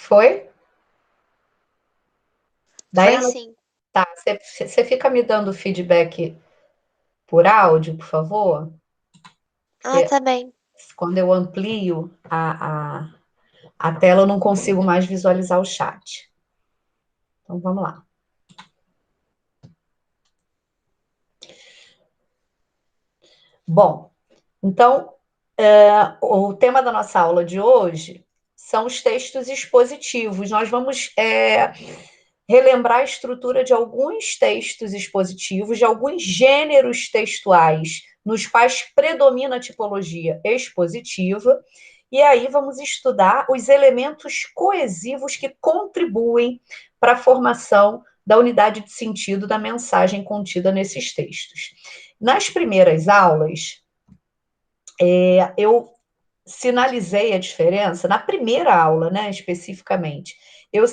Foi? Foi Daiane, sim. tá. Você fica me dando feedback por áudio, por favor? Ah, Porque tá bem. quando eu amplio a tela, eu não consigo mais visualizar o chat. Então, vamos lá. Bom, então, o tema da nossa aula de hoje são os textos expositivos. Nós vamos relembrar a estrutura de alguns textos expositivos, de alguns gêneros textuais nos quais predomina a tipologia expositiva, e aí vamos estudar os elementos coesivos que contribuem para a formação da unidade de sentido da mensagem contida nesses textos. Nas primeiras aulas, eu sinalizei a diferença, na primeira aula, né, especificamente, eu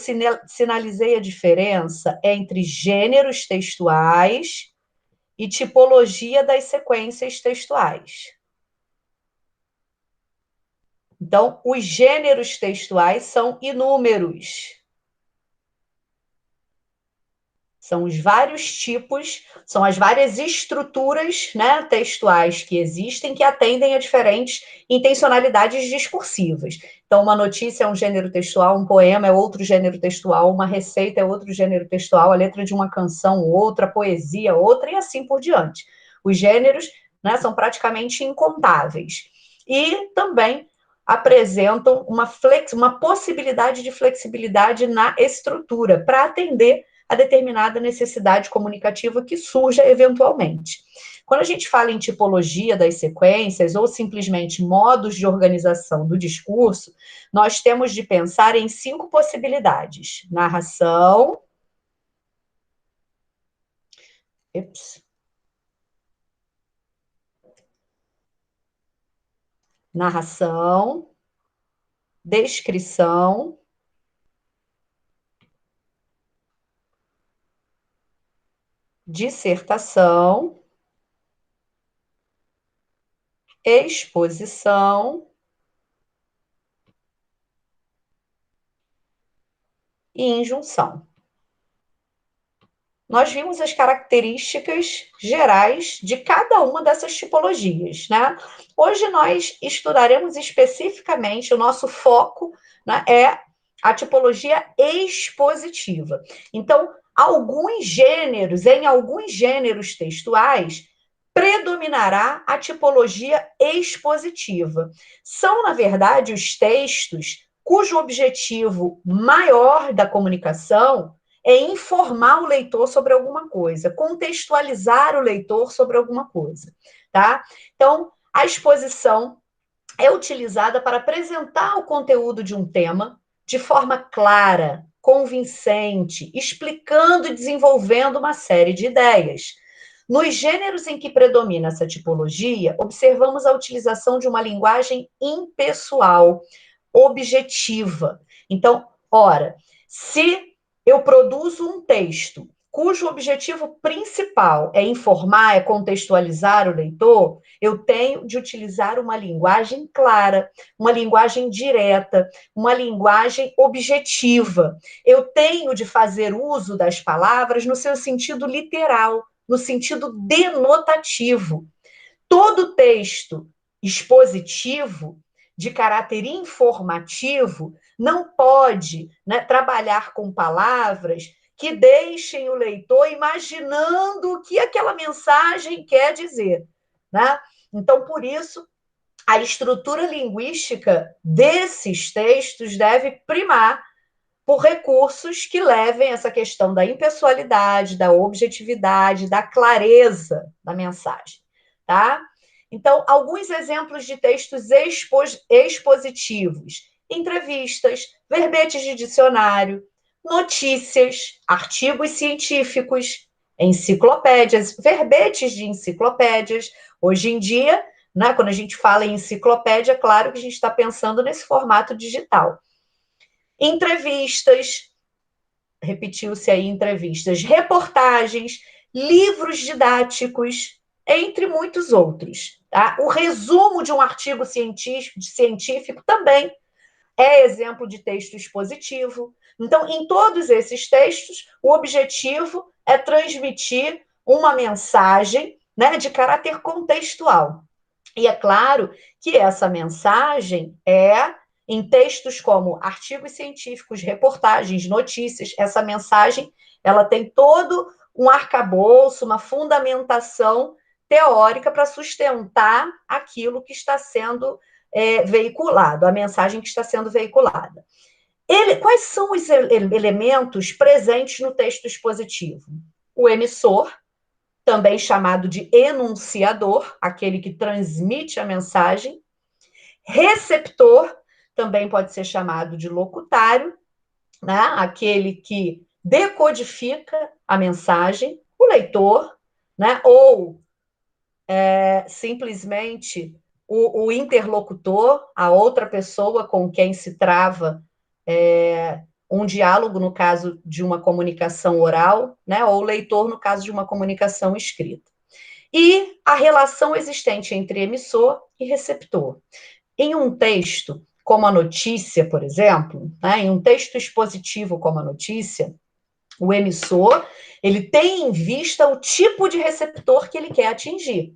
sinalizei a diferença entre gêneros textuais e tipologia das sequências textuais. Então, os gêneros textuais são inúmeros. São os vários tipos, são as várias estruturas, né, textuais que existem que atendem a diferentes intencionalidades discursivas. Então, uma notícia é um gênero textual, um poema é outro gênero textual, uma receita é outro gênero textual, a letra de uma canção outra, a poesia outra, e assim por diante. Os gêneros, né, são praticamente incontáveis. E também apresentam uma possibilidade de flexibilidade na estrutura para atender a determinada necessidade comunicativa que surja eventualmente. Quando a gente fala em tipologia das sequências ou simplesmente modos de organização do discurso, nós temos de pensar em 5 possibilidades: narração, narração, descrição, dissertação, exposição e injunção. Nós vimos as características gerais de cada uma dessas tipologias, né? Hoje nós estudaremos especificamente, o nosso foco, né, é a tipologia expositiva. Então, em alguns gêneros textuais, predominará a tipologia expositiva. São, na verdade, os textos cujo objetivo maior da comunicação é informar o leitor sobre alguma coisa, contextualizar o leitor sobre alguma coisa, tá? Então, a exposição é utilizada para apresentar o conteúdo de um tema de forma clara, convincente, explicando e desenvolvendo uma série de ideias. Nos gêneros em que predomina essa tipologia, observamos a utilização de uma linguagem impessoal, objetiva. Então, ora, se eu produzo um texto cujo objetivo principal é informar, é contextualizar o leitor, eu tenho de utilizar uma linguagem clara, uma linguagem direta, uma linguagem objetiva. Eu tenho de fazer uso das palavras no seu sentido literal, no sentido denotativo. Todo texto expositivo, de caráter informativo, não pode, né, trabalhar com palavras que deixem o leitor imaginando o que aquela mensagem quer dizer, né? Então, por isso, a estrutura linguística desses textos deve primar por recursos que levem essa questão da impessoalidade, da objetividade, da clareza da mensagem, tá? Então, alguns exemplos de textos expositivos: entrevistas, verbetes de dicionário, notícias, artigos científicos, enciclopédias, verbetes de enciclopédias. Hoje em dia, né, quando a gente fala em enciclopédia, é claro que a gente está pensando nesse formato digital. Entrevistas, repetiu-se aí entrevistas, reportagens, livros didáticos, entre muitos outros. Tá? O resumo de um artigo científico também é exemplo de texto expositivo. Então, em todos esses textos, o objetivo é transmitir uma mensagem, né, de caráter contextual. E é claro que essa mensagem em textos como artigos científicos, reportagens, notícias, essa mensagem ela tem todo um arcabouço, uma fundamentação teórica para sustentar aquilo que está sendo veiculado, a mensagem que está sendo veiculada. Quais são os elementos presentes no texto expositivo? O emissor, também chamado de enunciador, aquele que transmite a mensagem. Receptor, também pode ser chamado de locutário, né? Aquele que decodifica a mensagem. O leitor, né? Ou simplesmente o interlocutor, a outra pessoa com quem se trava um diálogo, no caso de uma comunicação oral, né? Ou o leitor, no caso de uma comunicação escrita. E a relação existente entre emissor e receptor. Em um texto, como a notícia, por exemplo, né? Em um texto expositivo como a notícia, o emissor, ele tem em vista o tipo de receptor que ele quer atingir.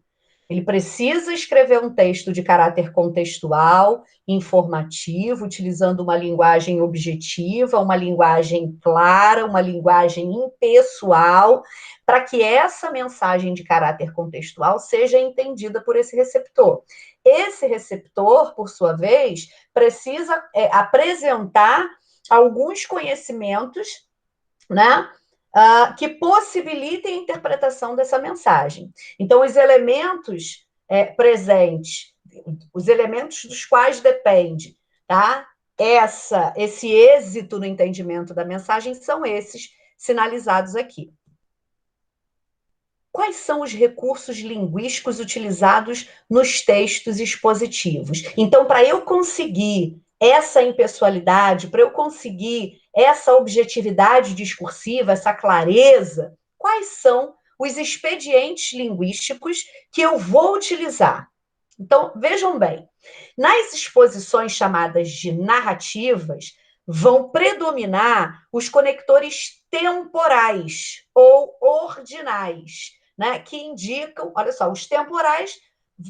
Ele precisa escrever um texto de caráter contextual, informativo, utilizando uma linguagem objetiva, uma linguagem clara, uma linguagem impessoal, para que essa mensagem de caráter contextual seja entendida por esse receptor. Esse receptor, por sua vez, precisa apresentar alguns conhecimentos, né, que possibilitem a interpretação dessa mensagem. Então, os elementos presentes, os elementos dos quais depende, tá? Esse êxito no entendimento da mensagem são esses sinalizados aqui. Quais são os recursos linguísticos utilizados nos textos expositivos? Então, para eu conseguir essa impessoalidade, para eu conseguir essa objetividade discursiva, essa clareza, quais são os expedientes linguísticos que eu vou utilizar? Então, vejam bem, nas exposições chamadas de narrativas, vão predominar os conectores temporais ou ordinais, né, que indicam, olha só, os temporais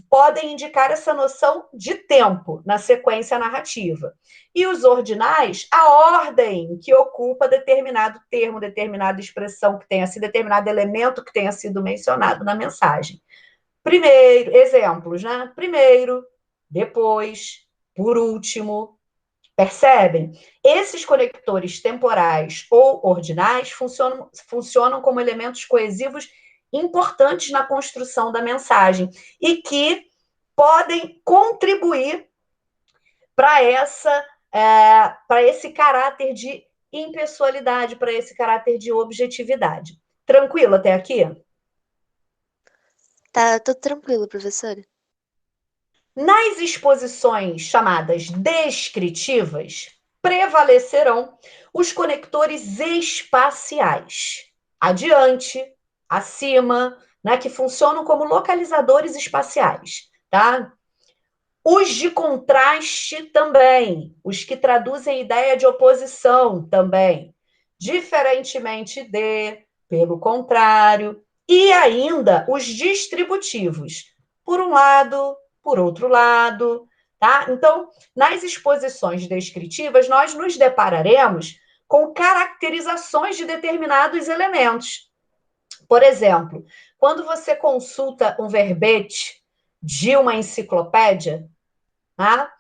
podem indicar essa noção de tempo na sequência narrativa. E os ordinais, a ordem que ocupa determinado termo, determinada expressão que tenha sido, determinado elemento que tenha sido mencionado na mensagem. Primeiro, exemplos, né? Primeiro, depois, por último. Percebem? Esses conectores temporais ou ordinais funcionam como elementos coesivos importantes na construção da mensagem e que podem contribuir para esse caráter de impessoalidade, para esse caráter de objetividade. Tranquilo até aqui? Tá tudo tranquilo, professora. Nas exposições chamadas descritivas, prevalecerão os conectores espaciais, adiante, acima, né, que funcionam como localizadores espaciais, tá? Os de contraste também, os que traduzem ideia de oposição também, diferentemente de, pelo contrário, e ainda os distributivos, por um lado, por outro lado, tá? Então, nas exposições descritivas, nós nos depararemos com caracterizações de determinados elementos. Por exemplo, quando você consulta um verbete de uma enciclopédia, tá?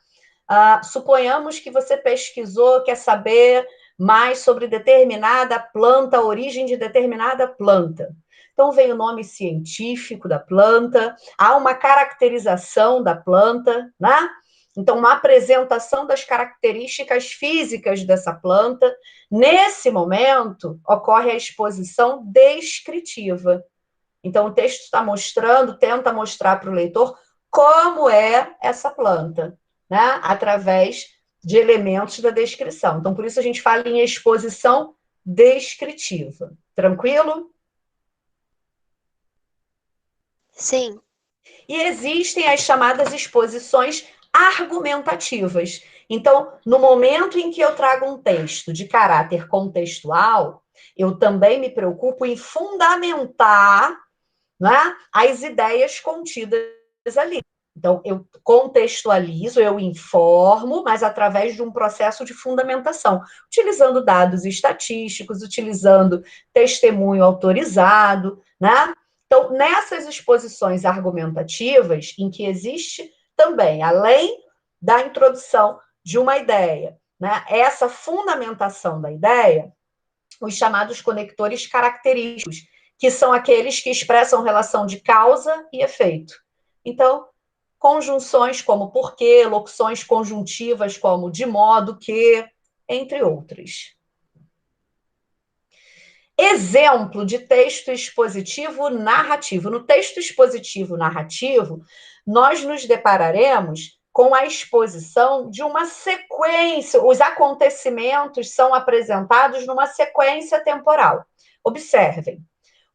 Suponhamos que você pesquisou, quer saber mais sobre determinada planta, a origem de determinada planta. Então, vem o nome científico da planta, há uma caracterização da planta, né? Então, uma apresentação das características físicas dessa planta. Nesse momento, ocorre a exposição descritiva. Então, o texto está mostrando, tenta mostrar para o leitor como é essa planta, né? Através de elementos da descrição. Então, por isso a gente fala em exposição descritiva. Tranquilo? Sim. E existem as chamadas exposições argumentativas. Então, no momento em que eu trago um texto de caráter contextual, eu também me preocupo em fundamentar, né, as ideias contidas ali. Então, eu contextualizo, eu informo, mas através de um processo de fundamentação, utilizando dados estatísticos, utilizando testemunho autorizado, né? Então, nessas exposições argumentativas, em que existe também, além da introdução de uma ideia, né, essa fundamentação da ideia, os chamados conectores característicos, que são aqueles que expressam relação de causa e efeito. Então, conjunções como porque, locuções conjuntivas como de modo que, entre outras. Exemplo de texto expositivo narrativo. No texto expositivo narrativo, nós nos depararemos com a exposição de uma sequência, os acontecimentos são apresentados numa sequência temporal. Observem,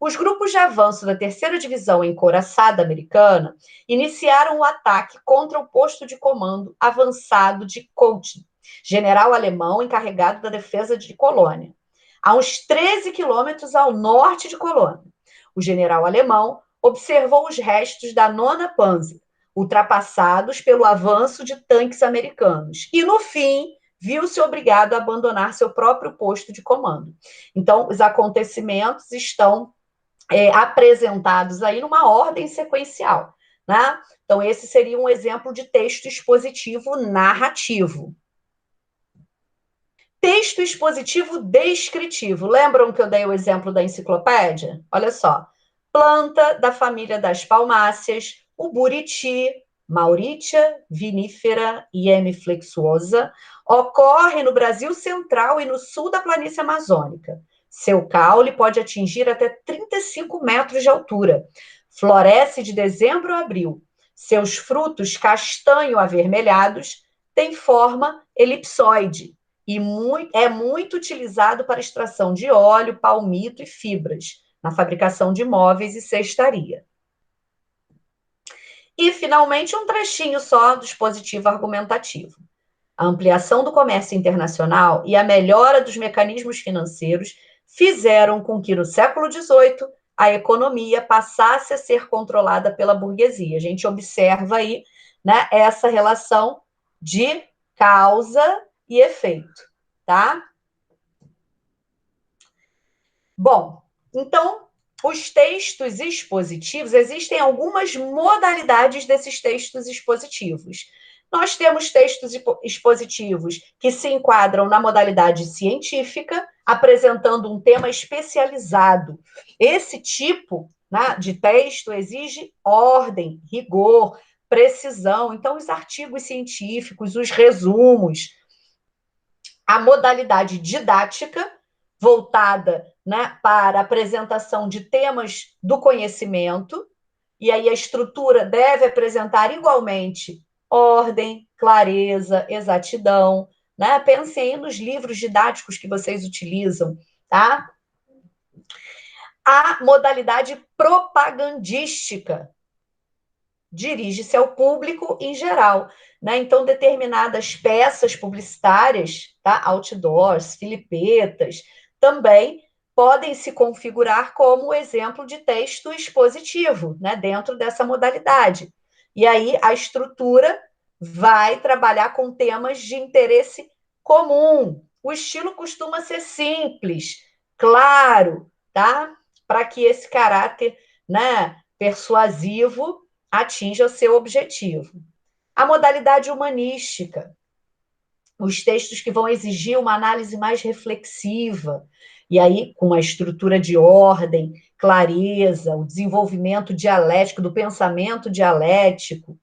os grupos de avanço da terceira divisão encouraçada americana iniciaram o ataque contra o posto de comando avançado de Cochin, general alemão encarregado da defesa de Colônia, a uns 13 quilômetros ao norte de Colônia. O general alemão observou os restos da nona Panzer, ultrapassados pelo avanço de tanques americanos, e, no fim, viu-se obrigado a abandonar seu próprio posto de comando. Então, os acontecimentos estão apresentados aí numa ordem sequencial, né? Então, esse seria um exemplo de texto expositivo narrativo. Texto expositivo descritivo. Lembram que eu dei o exemplo da enciclopédia? Olha só. Planta da família das palmáceas, o buriti, Mauritia vinífera e M. flexuosa, ocorre no Brasil central e no sul da planície amazônica. Seu caule pode atingir até 35 metros de altura. Floresce de dezembro a abril. Seus frutos castanho avermelhados têm forma elipsoide e é muito utilizado para extração de óleo, palmito e fibras, na fabricação de móveis e cestaria. E, finalmente, um trechinho só do dispositivo argumentativo. A ampliação do comércio internacional e a melhora dos mecanismos financeiros fizeram com que, no século XVIII, a economia passasse a ser controlada pela burguesia. A gente observa aí, né, essa relação de causa e efeito, tá? Bom, então, os textos expositivos, existem algumas modalidades desses textos expositivos. Nós temos textos expositivos que se enquadram na modalidade científica, apresentando um tema especializado. Esse tipo, né, de texto exige ordem, rigor, precisão. Então, os artigos científicos, os resumos, a modalidade didática, voltada, né, para a apresentação de temas do conhecimento, e aí a estrutura deve apresentar igualmente ordem, clareza, exatidão, né? Pensem aí nos livros didáticos que vocês utilizam, tá? A modalidade propagandística dirige-se ao público em geral, né? Então, determinadas peças publicitárias, tá? Outdoors, filipetas, também podem se configurar como exemplo de texto expositivo, né? Dentro dessa modalidade. E aí, a estrutura vai trabalhar com temas de interesse comum. O estilo costuma ser simples, claro, tá? Para que esse caráter, né, persuasivo atinja o seu objetivo. A modalidade humanística, os textos que vão exigir uma análise mais reflexiva, e aí com uma estrutura de ordem, clareza, o desenvolvimento dialético, do pensamento dialético.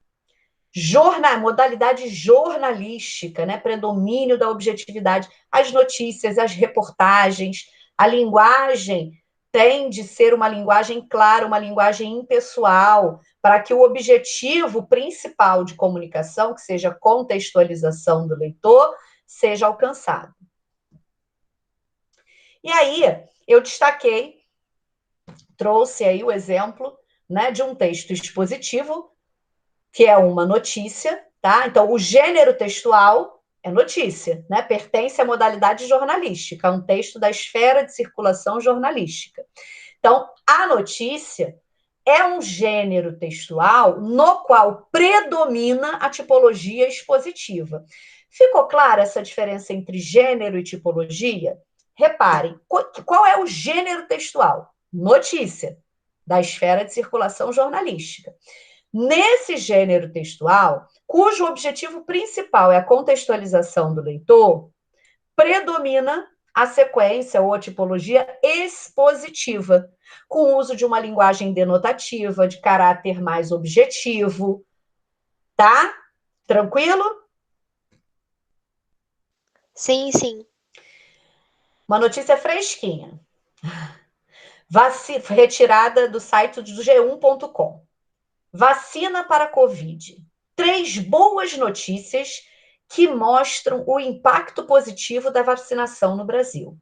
Modalidade jornalística, né? Predomínio da objetividade, as notícias, as reportagens, a linguagem tem de ser uma linguagem clara, uma linguagem impessoal, para que o objetivo principal de comunicação, que seja a contextualização do leitor, seja alcançado. E aí, eu destaquei, trouxe aí o exemplo, né, de um texto expositivo, que é uma notícia, tá? Então, o gênero textual é notícia, né? Pertence à modalidade jornalística, um texto da esfera de circulação jornalística. Então, a notícia é um gênero textual no qual predomina a tipologia expositiva. Ficou clara essa diferença entre gênero e tipologia? Reparem, qual é o gênero textual? Notícia, da esfera de circulação jornalística. Nesse gênero textual, cujo objetivo principal é a contextualização do leitor, predomina a sequência ou a tipologia expositiva, com o uso de uma linguagem denotativa, de caráter mais objetivo, tá? Tranquilo? Sim, sim. Uma notícia fresquinha. Retirada do site do G1.com. Vacina para Covid. 3 boas notícias que mostram o impacto positivo da vacinação no Brasil.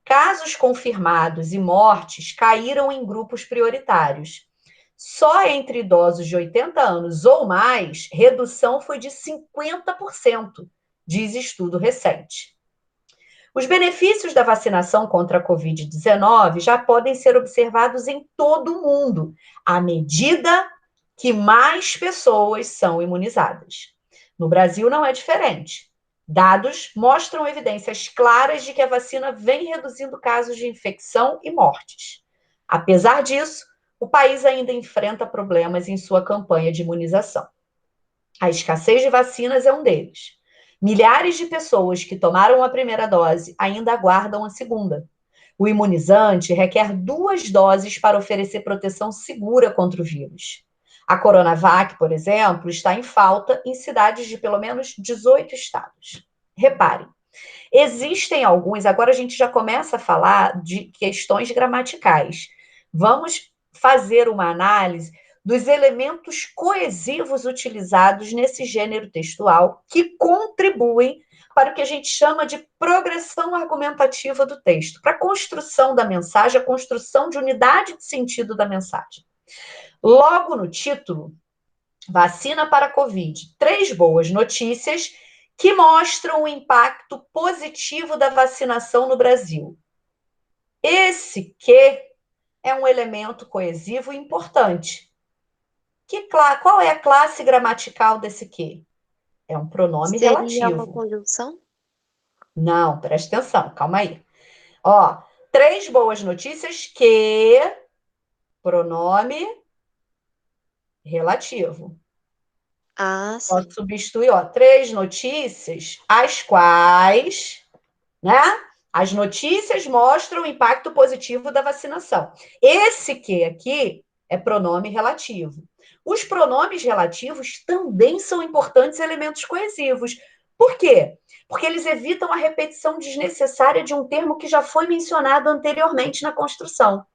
Casos confirmados e mortes caíram em grupos prioritários. Só entre idosos de 80 anos ou mais, redução foi de 50%, diz estudo recente. Os benefícios da vacinação contra a Covid-19 já podem ser observados em todo o mundo, à medida que mais pessoas são imunizadas. No Brasil não é diferente. Dados mostram evidências claras de que a vacina vem reduzindo casos de infecção e mortes. Apesar disso, o país ainda enfrenta problemas em sua campanha de imunização. A escassez de vacinas é um deles. Milhares de pessoas que tomaram a primeira dose ainda aguardam a segunda. O imunizante requer 2 doses para oferecer proteção segura contra o vírus. A Coronavac, por exemplo, está em falta em cidades de pelo menos 18 estados. Reparem, existem alguns, agora a gente já começa a falar de questões gramaticais. Vamos fazer uma análise dos elementos coesivos utilizados nesse gênero textual que contribuem para o que a gente chama de progressão argumentativa do texto, para a construção da mensagem, a construção de unidade de sentido da mensagem. Logo no título, Vacina para a Covid, 3 boas notícias que mostram o impacto positivo da vacinação no Brasil. Esse que é um elemento coesivo importante. Qual é a classe gramatical desse que? É um pronome Seria uma relativo. conjunção? Não, presta atenção, calma aí. Ó, 3 boas notícias que pronome relativo. Ah, Posso sim. substituir, ó, 3 notícias, as quais, né? As notícias mostram o impacto positivo da vacinação. Esse que aqui é pronome relativo. Os pronomes relativos também são importantes elementos coesivos. Por quê? Porque eles evitam a repetição desnecessária de um termo que já foi mencionado anteriormente na construção,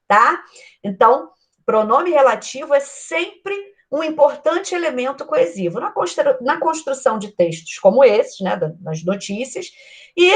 tá? Então, pronome relativo é sempre um importante elemento coesivo na construção de textos como esses, né, das notícias, e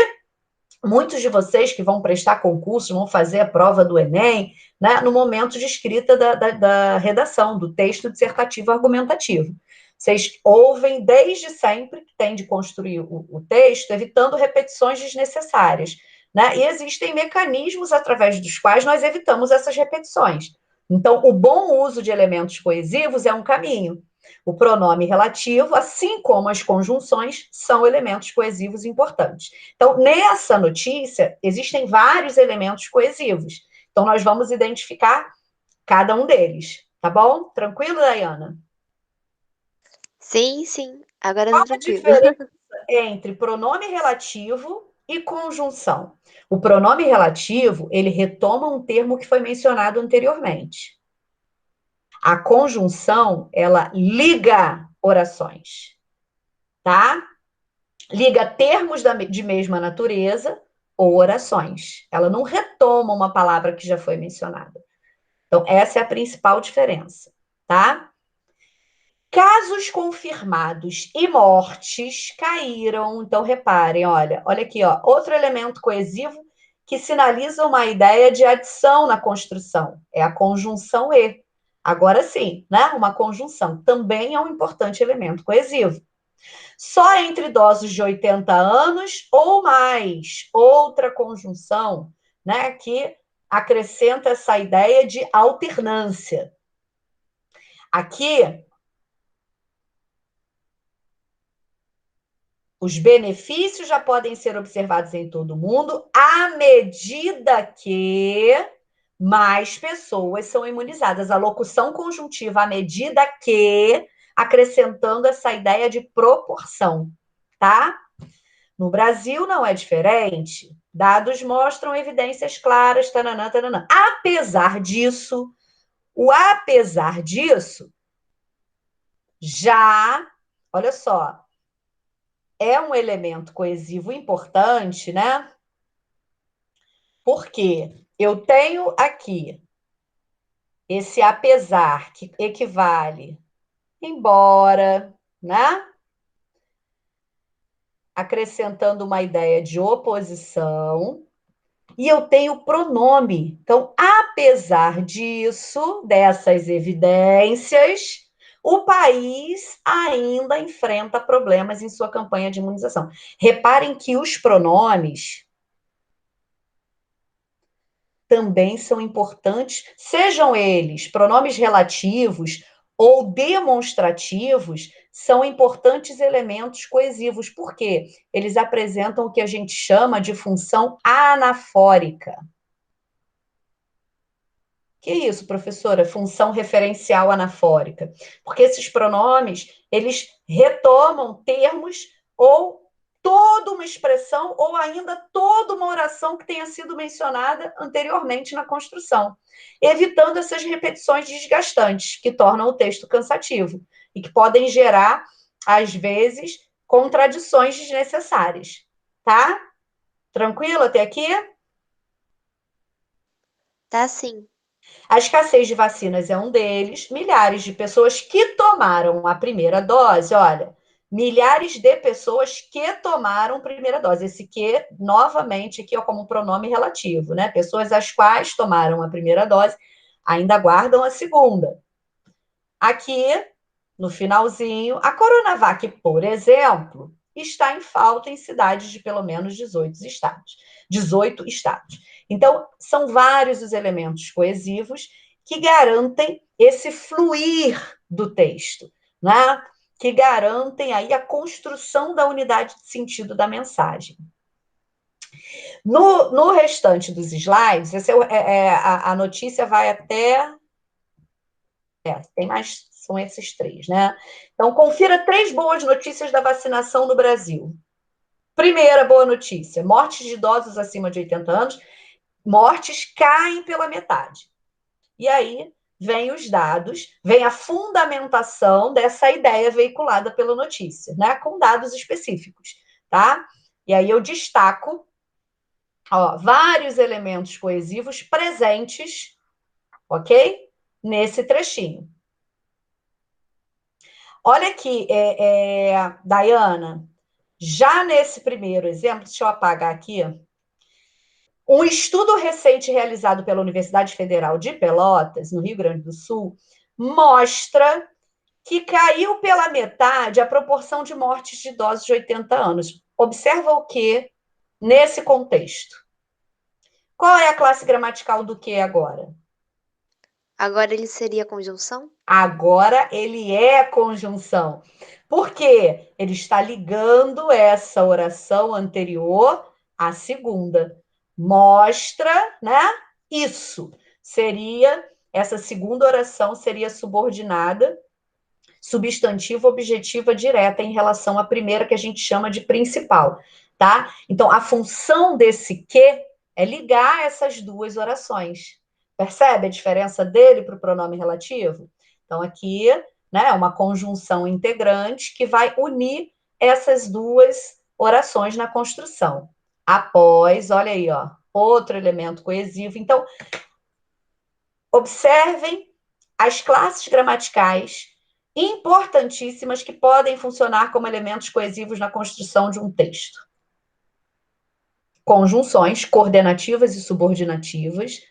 muitos de vocês que vão prestar concurso, vão fazer a prova do Enem, né, no momento de escrita da redação, do texto dissertativo argumentativo. Vocês ouvem desde sempre que tem de construir o texto, evitando repetições desnecessárias. Né? E existem mecanismos através dos quais nós evitamos essas repetições. Então, o bom uso de elementos coesivos é um caminho. O pronome relativo, assim como as conjunções, são elementos coesivos importantes. Então, nessa notícia, existem vários elementos coesivos. Então, nós vamos identificar cada um deles. Tá bom? Tranquilo, Dayana? Sim, sim. Agora Qual tá a tranquilo. diferença entre pronome relativo e conjunção? O pronome relativo, ele retoma um termo que foi mencionado anteriormente. A conjunção, ela liga orações, tá? Liga termos de mesma natureza ou orações. Ela não retoma uma palavra que já foi mencionada. Então, essa é a principal diferença, tá? Casos confirmados e mortes caíram. Então, reparem, olha aqui, ó, outro elemento coesivo que sinaliza uma ideia de adição na construção. É a conjunção e. Agora sim, né? Uma conjunção também é um importante elemento coesivo. Só entre idosos de 80 anos ou mais. Outra conjunção, né, que acrescenta essa ideia de alternância. Aqui, os benefícios já podem ser observados em todo mundo à medida que mais pessoas são imunizadas. A locução conjuntiva à medida que, acrescentando essa ideia de proporção, tá? No Brasil não é diferente. Dados mostram evidências claras, tananã, tananã. Apesar disso, já, olha só, é um elemento coesivo importante, né? Porque eu tenho aqui esse apesar que equivale embora, né? Acrescentando uma ideia de oposição, e eu tenho pronome. Então, apesar disso, dessas evidências, o país ainda enfrenta problemas em sua campanha de imunização. Reparem que os pronomes também são importantes, sejam eles pronomes relativos ou demonstrativos, são importantes elementos coesivos, porque eles apresentam o que a gente chama de função anafórica. Que isso, professora? Função referencial anafórica. Porque esses pronomes, eles retomam termos ou toda uma expressão ou ainda toda uma oração que tenha sido mencionada anteriormente na construção, evitando essas repetições desgastantes que tornam o texto cansativo e que podem gerar, às vezes, contradições desnecessárias. Tá? Tranquilo até aqui? Tá sim. A escassez de vacinas é um deles. Milhares de pessoas que tomaram a primeira dose, olha, milhares de pessoas que tomaram a primeira dose. Esse que, novamente, aqui é como pronome relativo, né? Pessoas as quais tomaram a primeira dose ainda aguardam a segunda. Aqui, no finalzinho, a Coronavac, por exemplo, está em falta em cidades de pelo menos 18 estados. 18 estados. Então, são vários os elementos coesivos que garantem esse fluir do texto, né? Que garantem aí a construção da unidade de sentido da mensagem. No restante dos slides, a notícia vai até... tem mais, são esses três, né? Então, confira 3 boas notícias da vacinação no Brasil. Primeira boa notícia: mortes de idosos acima de 80 anos, mortes caem pela metade. E aí vem os dados, vem a fundamentação dessa ideia veiculada pela notícia, né? Com dados específicos, tá? E aí eu destaco, ó, vários elementos coesivos presentes, ok? Nesse trechinho. Olha aqui, Dayana, já nesse primeiro exemplo, deixa eu apagar aqui, um estudo recente realizado pela Universidade Federal de Pelotas, no Rio Grande do Sul, mostra que caiu pela metade a proporção de mortes de idosos de 80 anos. Observa o que nesse contexto? Qual é a classe gramatical do que agora? Agora ele seria conjunção? Agora ele é conjunção. Por quê? Ele está ligando essa oração anterior à segunda. Mostra, né? Isso seria, essa segunda oração seria subordinada, substantiva, objetiva, direta em relação à primeira, que a gente chama de principal, tá? Então, a função desse que é ligar essas duas orações. Percebe a diferença dele para o pronome relativo? Então, aqui, né, é uma conjunção integrante que vai unir essas duas orações na construção. Após, olha aí, ó, outro elemento coesivo. Então, observem as classes gramaticais importantíssimas que podem funcionar como elementos coesivos na construção de um texto. Conjunções coordenativas e subordinativas,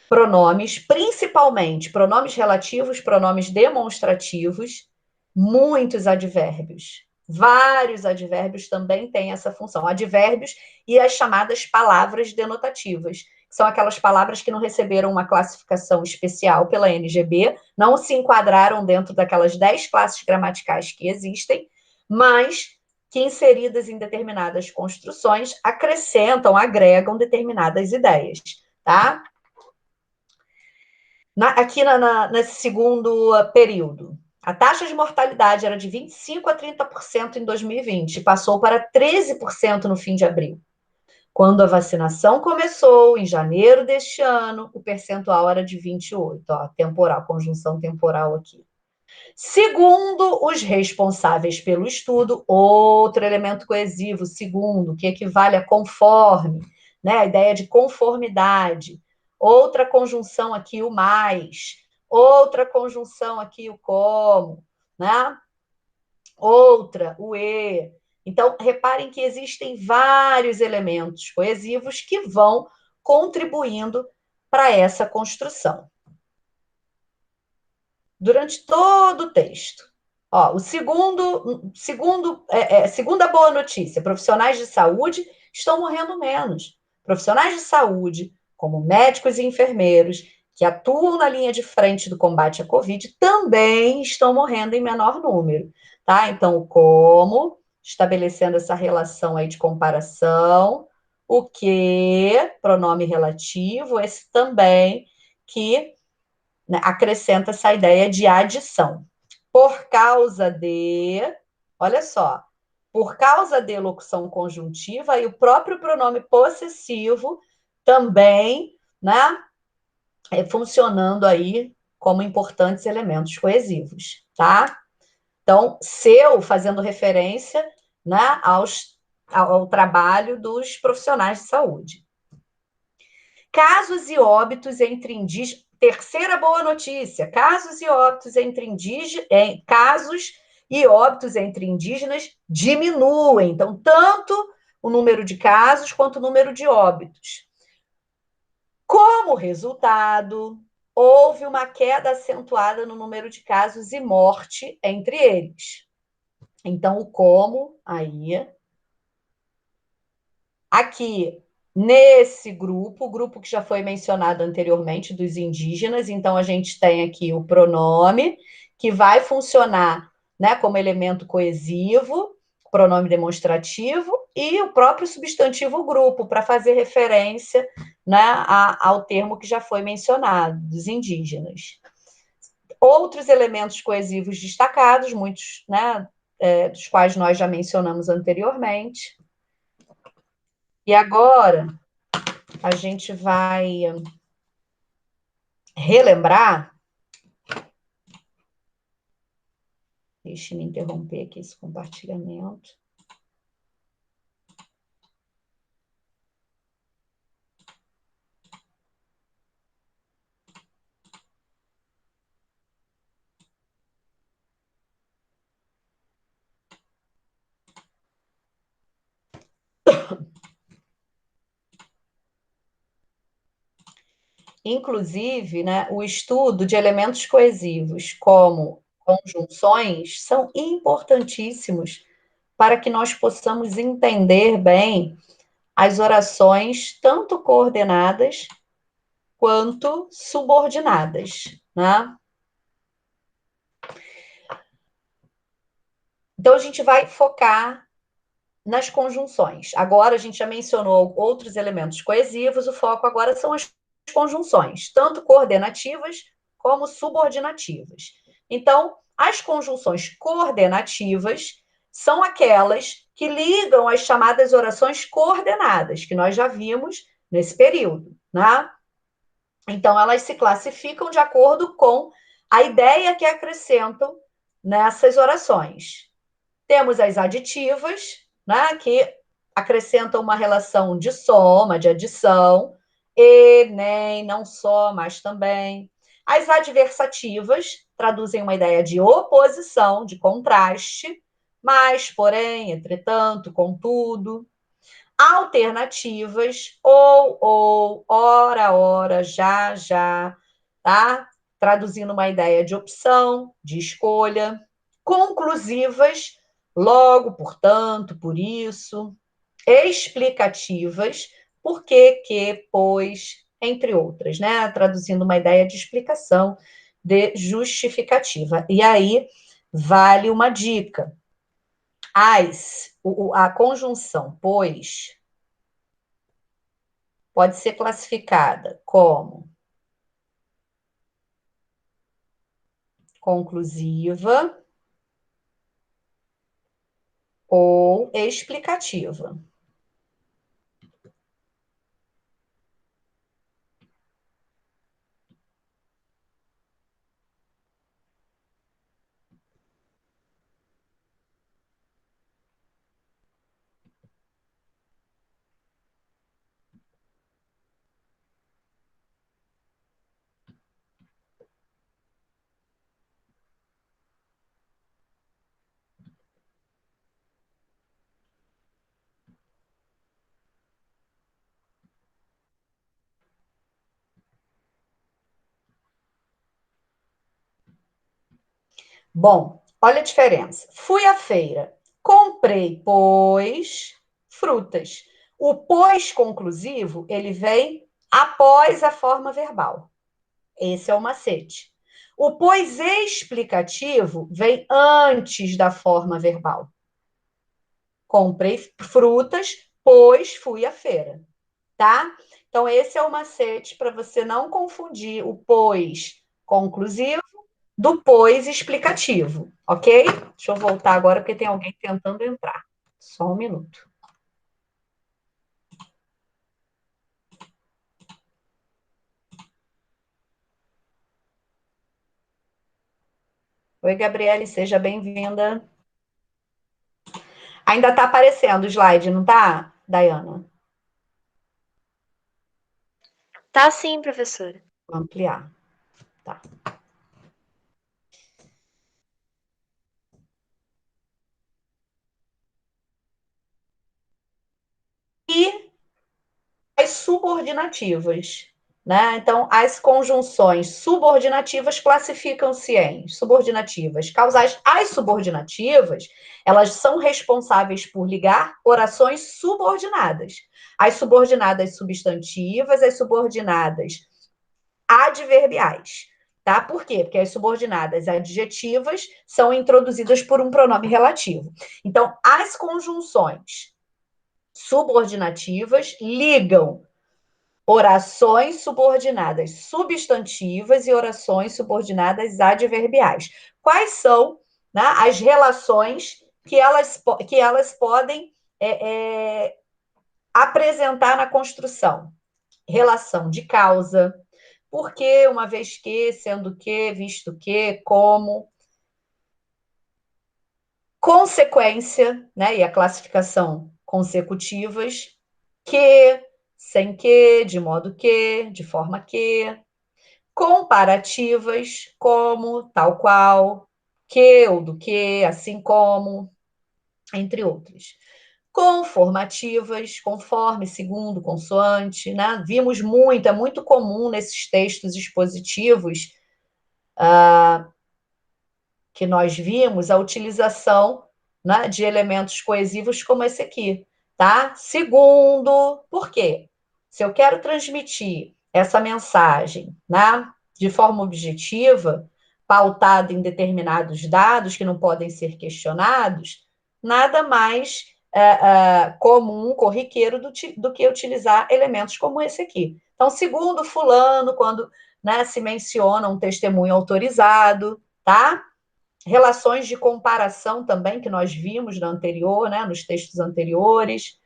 pronomes, principalmente pronomes relativos, pronomes demonstrativos, muitos advérbios. Vários advérbios também têm essa função. Advérbios e as chamadas palavras denotativas, que são aquelas palavras que não receberam uma classificação especial pela NGB, não se enquadraram dentro daquelas 10 classes gramaticais que existem, mas que inseridas em determinadas construções acrescentam, agregam determinadas ideias, tá? Nesse segundo período, a taxa de mortalidade era de 25% a 30% em 2020 e passou para 13% no fim de abril. Quando a vacinação começou, em janeiro deste ano, o percentual era de 28%. Ó, temporal, conjunção temporal aqui. Segundo os responsáveis pelo estudo, outro elemento coesivo, segundo, que equivale a conforme, né, a ideia de conformidade. Outra conjunção aqui, o mais. Outra conjunção aqui, o como, né? Outra, o e. Então, reparem que existem vários elementos coesivos que vão contribuindo para essa construção. Durante todo o texto. Ó, segunda boa notícia: profissionais de saúde estão morrendo menos. Profissionais de saúde, como médicos e enfermeiros, que atuam na linha de frente do combate à Covid, também estão morrendo em menor número. Tá? Então, como, estabelecendo essa relação aí de comparação, o que, pronome relativo, esse também, que, né, acrescenta essa ideia de adição. Por causa de, olha só, por causa de locução conjuntiva e o próprio pronome possessivo também, né, funcionando aí como importantes elementos coesivos, tá? Então, seu fazendo referência, né, ao trabalho dos profissionais de saúde. Casos e óbitos entre indígenas. Terceira boa notícia: casos e óbitos entre indígenas diminuem. Então, tanto o número de casos quanto o número de óbitos. Como resultado, houve uma queda acentuada no número de casos e morte entre eles. Então, o como aí. Aqui, nesse grupo, o grupo que já foi mencionado anteriormente, dos indígenas, então a gente tem aqui o pronome, que vai funcionar, né, como elemento coesivo, pronome demonstrativo, e o próprio substantivo grupo, para fazer referência, né, ao termo que já foi mencionado, dos indígenas. Outros elementos coesivos destacados, muitos, né, dos quais nós já mencionamos anteriormente. E agora a gente vai relembrar. Deixa eu me interromper aqui esse compartilhamento. Inclusive, né, o estudo de elementos coesivos como conjunções são importantíssimos para que nós possamos entender bem as orações, tanto coordenadas quanto subordinadas, né? Então, a gente vai focar nas conjunções. Agora, a gente já mencionou outros elementos coesivos, o foco agora são as conjunções, tanto coordenativas como subordinativas. Então, as conjunções coordenativas são aquelas que ligam as chamadas orações coordenadas, que nós já vimos nesse período, né? Então, elas se classificam de acordo com a ideia que acrescentam nessas orações. Temos as aditivas, né, que acrescentam uma relação de soma, de adição, e, nem, não só, mas também. As adversativas traduzem uma ideia de oposição, de contraste, mas, porém, entretanto, contudo. Alternativas, ou, ora, já, tá? Traduzindo uma ideia de opção, de escolha. Conclusivas, logo, portanto, por isso. Explicativas, por que, pois, entre outras, né? Traduzindo uma ideia de explicação, de justificativa. E aí, vale uma dica. A conjunção pois pode ser classificada como conclusiva ou explicativa. Bom, olha a diferença. Fui à feira, comprei, pois, frutas. O pois conclusivo, ele vem após a forma verbal. Esse é o macete. O pois explicativo vem antes da forma verbal. Comprei frutas, pois fui à feira, tá? Então, esse é o macete para você não confundir o pois conclusivo do pois explicativo, ok? Deixa eu voltar agora, porque tem alguém tentando entrar. Só um minuto. Oi, Gabriele, seja bem-vinda. Ainda está aparecendo o slide, não está, Dayana? Tá sim, professora. Vou ampliar. Tá. E as subordinativas, né? Então, as conjunções subordinativas classificam-se em subordinativas causais. As subordinativas, elas são responsáveis por ligar orações subordinadas. As subordinadas substantivas, as subordinadas adverbiais. Tá? Por quê? Porque as subordinadas adjetivas são introduzidas por um pronome relativo. Então, as conjunções subordinativas ligam orações subordinadas substantivas e orações subordinadas adverbiais. Quais são, né, as relações que elas podem apresentar na construção? Relação de causa, porque, uma vez que, sendo que, visto que, como. Consequência, né, e a classificação consecutivas, que, sem que, de modo que, de forma que, comparativas, como, tal qual, que ou do que, assim como, entre outros. Conformativas, conforme, segundo, consoante, né? Vimos muito, é muito comum nesses textos expositivos que nós vimos a utilização, né, de elementos coesivos como esse aqui, tá? Segundo, por quê? Se eu quero transmitir essa mensagem, né, de forma objetiva, pautada em determinados dados que não podem ser questionados, nada mais comum, corriqueiro, do que utilizar elementos como esse aqui. Então, segundo fulano, quando, né, se menciona um testemunho autorizado, tá? Relações de comparação também, que nós vimos no anterior, né, nos textos anteriores.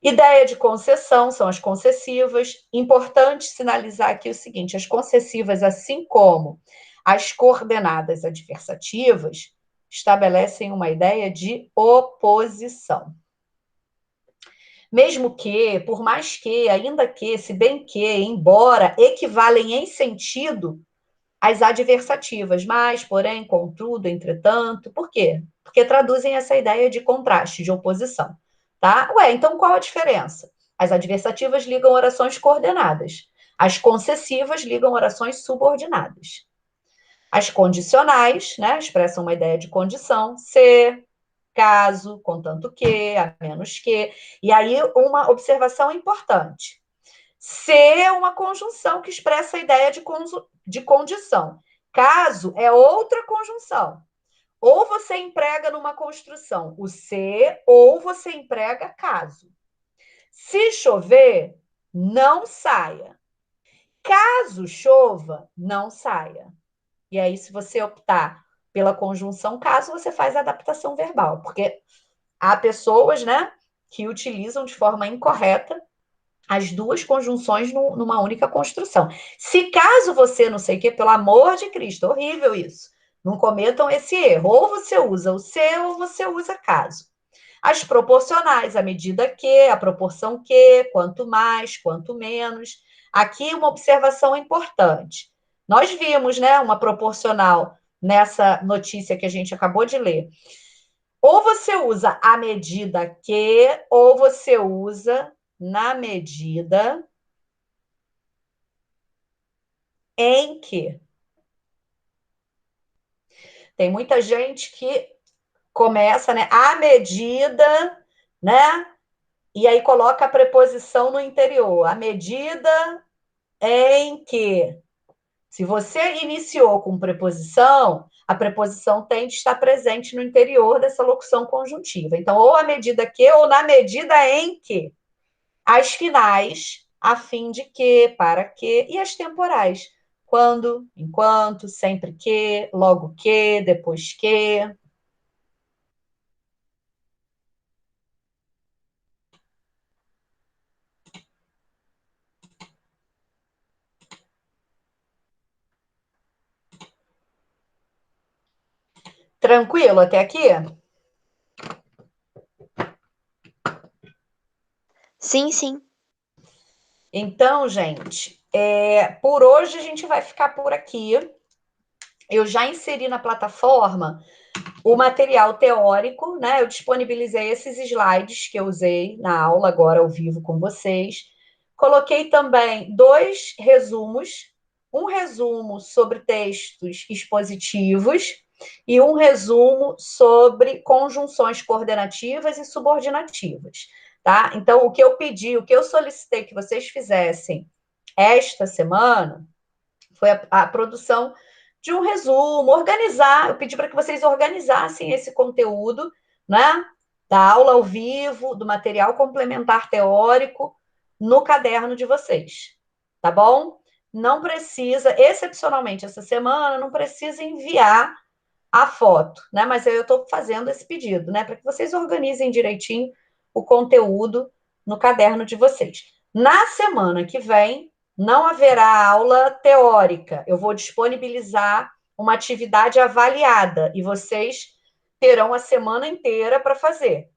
Ideia de concessão, são as concessivas. Importante sinalizar aqui o seguinte: as concessivas, assim como as coordenadas adversativas, estabelecem uma ideia de oposição. Mesmo que, por mais que, ainda que, se bem que, embora, equivalem em sentido as adversativas, mas, porém, contudo, entretanto. Por quê? Porque traduzem essa ideia de contraste, de oposição. tá? Ué, então qual a diferença? As adversativas ligam orações coordenadas. As concessivas ligam orações subordinadas. As condicionais, né, expressam uma ideia de condição, se, caso, contanto que, a menos que. E aí, uma observação importante. Se é uma conjunção que expressa a ideia de condição. Caso é outra conjunção. Ou você emprega numa construção o se, ou você emprega caso. Se chover, não saia. Caso chova, não saia. E aí, se você optar pela conjunção caso, você faz a adaptação verbal, porque há pessoas, né, que utilizam de forma incorreta as duas conjunções numa única construção. Se caso você não sei o que, pelo amor de Cristo, horrível isso. Não cometam esse erro. Ou você usa o se ou você usa caso. As proporcionais, a medida que, a proporção que, quanto mais, quanto menos. Aqui uma observação importante. Nós vimos, né, uma proporcional nessa notícia que a gente acabou de ler. Ou você usa a medida que, ou você usa na medida em que. Tem muita gente que começa, né, à medida, né, e aí coloca a preposição no interior. À medida em que. Se você iniciou com preposição, a preposição tem de estar presente no interior dessa locução conjuntiva. Então, ou à medida que, ou na medida em que. As finais, a fim de que, para que, e as temporais. Quando, enquanto, sempre que, logo que, depois que. Tranquilo até aqui? Sim, sim. Então, gente, por hoje a gente vai ficar por aqui. Eu já inseri na plataforma o material teórico, né? Eu disponibilizei esses slides que eu usei na aula agora ao vivo com vocês. Coloquei também 2 resumos, um resumo sobre textos expositivos e um resumo sobre conjunções coordenativas e subordinativas, tá? Então, o que eu pedi, o que eu solicitei que vocês fizessem esta semana foi a produção de um resumo, organizar. Eu pedi para que vocês organizassem esse conteúdo, né? Da aula ao vivo, do material complementar teórico, no caderno de vocês, tá bom? Não precisa, excepcionalmente essa semana, não precisa enviar a foto, né? Mas eu estou fazendo esse pedido, né? Para que vocês organizem direitinho o conteúdo no caderno de vocês. Na semana que vem, não haverá aula teórica. Eu vou disponibilizar uma atividade avaliada e vocês terão a semana inteira para fazer,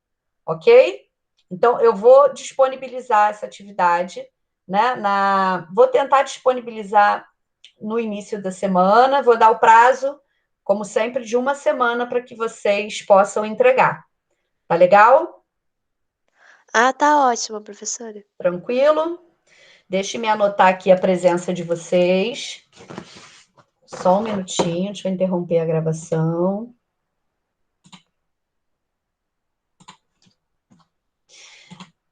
ok? Então, eu vou disponibilizar essa atividade, né? Vou tentar disponibilizar no início da semana, vou dar o prazo, como sempre, de uma semana para que vocês possam entregar. Tá legal? Ah, tá ótimo, professora. Tranquilo? Deixe-me anotar aqui a presença de vocês. Só um minutinho, deixa eu interromper a gravação.